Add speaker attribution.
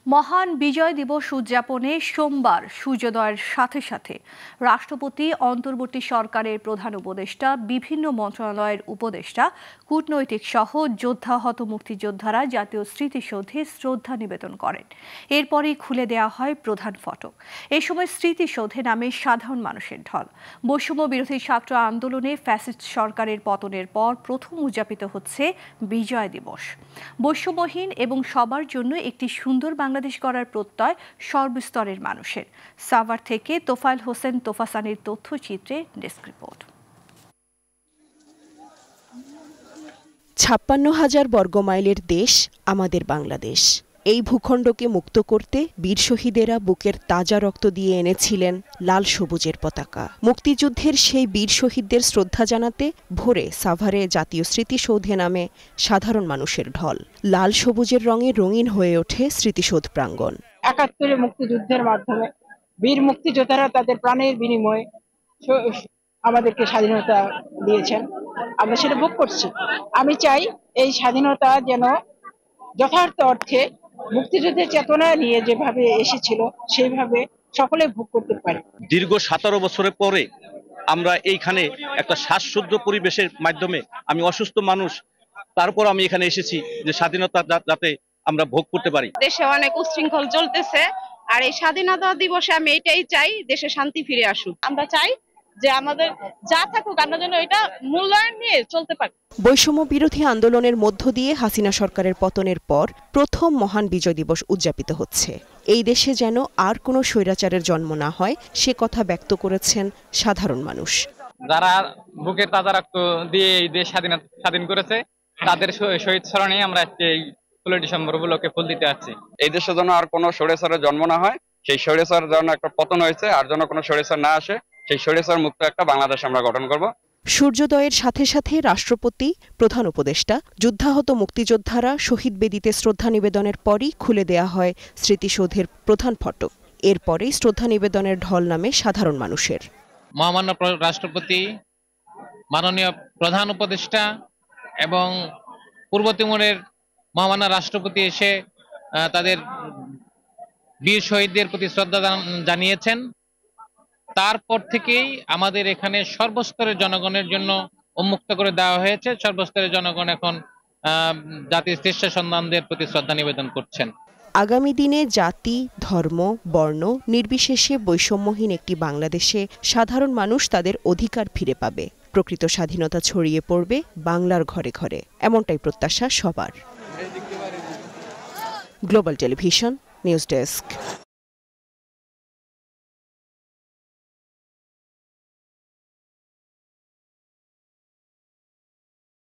Speaker 1: মহান বিজয় দিবস উদযাপনে সোমবার সূর্যোদয়ের সাথে সাথে রাষ্ট্রপতি, অন্তর্বর্তী সরকারের প্রধান উপদেষ্টা, বিভিন্ন মন্ত্রণালয়ের উপদেষ্টা, কূটনৈতিক সহ যোদ্ধাহত মুক্তিযোদ্ধারা জাতীয় স্মৃতিসৌধে শ্রদ্ধা নিবেদন করেন। এরপরই খুলে দেওয়া হয় প্রধান ফটক। এ সময় স্মৃতিসৌধে নামে সাধারণ মানুষের ঢল। বৈষম্য বিরোধী ছাত্র আন্দোলনে ফ্যাসিস্ট সরকারের পতনের পর প্রথম উদযাপিত হচ্ছে বিজয় দিবস। বৈষম্যহীন এবং সবার জন্য একটি সুন্দর বাংলাদেশ গড়ার প্রত্যয় সর্বস্তরের মানুষের। সাভার থেকে তোফায়েল হোসেন তোফাসানির তথ্যচিত্রে ডেস্ক রিপোর্ট।
Speaker 2: ৫৬,০০০ বর্গমাইলের দেশ আমাদের বাংলাদেশ। এই ভূখণ্ডকে মুক্ত করতে বীর শহীদেরা বুকের তাজা রক্ত দিয়ে এনেছিলেন লাল সবুজের পতাকা। মুক্তিযুদ্ধের সেই বীর শহীদদের শ্রদ্ধা জানাতে ভোরে সাভারে জাতীয় স্মৃতিসৌধে নামে সাধারণ মানুষের ঢল। লাল সবুজের রঙে রঙিন হয়ে ওঠে স্মৃতিসৌধ প্রাঙ্গণ।
Speaker 3: ৭১ মুক্তিযুদ্ধের মাধ্যমে বীর মুক্তিযোদ্ধারা তাদের প্রাণের বিনিময়ে আমাদেরকে স্বাধীনতা দিয়েছেন, আমরা সেটা ভোগ করছি। আমি চাই এই স্বাধীনতা যেন যথার্থ অর্থে মুক্তিযুদ্ধের চেতনা নিয়ে যেভাবে এসেছিল সেইভাবে সকলে ভোগ করতে পারে।
Speaker 4: দীর্ঘ ১৭ বছরের পরে আমরা এইখানে একটা শ্বাসরুদ্ধ পরিবেশের মাধ্যমে, আমি অসুস্থ মানুষ, তারপর আমি এখানে এসেছি যে স্বাধীনতা যাতে আমরা ভোগ করতে পারি।
Speaker 5: দেশে অনেক উচ্ছৃঙ্খল চলতেছে, আর এই স্বাধীনতা দিবসে আমি এটাই চাই, দেশে শান্তি ফিরে আসুক। আমরা চাই যে আমাদের যা থাকুক আমরা যেন এটা মূল্যায়ন নিয়ে চলতে পারি।
Speaker 2: বৈষম্য বিরোধী আন্দোলনের মধ্য দিয়ে হাসিনা সরকারের পতনের পর প্রথম মহান বিজয় দিবস উদযাপিত হচ্ছে। এই দেশে যেন আর কোনো স্বৈরাচারের জন্ম না হয় সে কথা ব্যক্ত করেছেন সাধারণ মানুষ।
Speaker 6: যারা বুকের তাজা রক্ত দিয়ে এই দেশ স্বাধীন করেছে তাদের শহীদ স্মরণে আমরা এই ১৬ ডিসেম্বর উপলক্ষে ফুল দিতে যাচ্ছি।
Speaker 7: এই দেশে যেন আর কোনো স্বৈরাচারের জন্ম না হয়, সেই স্বৈরাচার যেন একটা পতন হয়েছে, আর যেন কোনো স্বৈরাচার না আসে, সেই স্বৈরাচার মুক্ত একটা বাংলাদেশ আমরা গঠন করব।
Speaker 2: সূর্যোদয়ের সাথে সাথে রাষ্ট্রপতি, প্রধান উপদেষ্টা, যুদ্ধাহত মুক্তিযোদ্ধারা শহীদ বেদিতে শ্রদ্ধা নিবেদনের পরই খুলে দেয়া হয় স্মৃতিসৌধের প্রধান ফটক। এরপরেই শ্রদ্ধা নিবেদনের ঢল নামে সাধারণ মানুষের।
Speaker 8: মহামান্য রাষ্ট্রপতি, মাননীয় প্রধান উপদেষ্টা এবং পূর্ব তিমুরের মহামান্য রাষ্ট্রপতি এসে তাদের বীর শহীদদের প্রতি শ্রদ্ধা জানিয়েছেন। তারপর থেকেই আমাদের এখানে সর্বস্তরের জনগণের জন্য উন্মুক্ত করে দেওয়া হয়েছে। সর্বস্তরের জনগণ এখন জাতির শ্রেষ্ঠ সন্তানদের প্রতি শ্রদ্ধা নিবেদন করছেন।
Speaker 2: আগামী দিনে জাতি, ধর্ম, বর্ণ নির্বিশেষে বৈষম্যহীন একটি বাংলাদেশে সাধারণ মানুষ তাদের অধিকার ফিরে পাবে। প্রকৃত স্বাধীনতা ছড়িয়ে পড়বে বাংলার ঘরে ঘরে, এমনটাই প্রত্যাশা সবার। Global television news desk.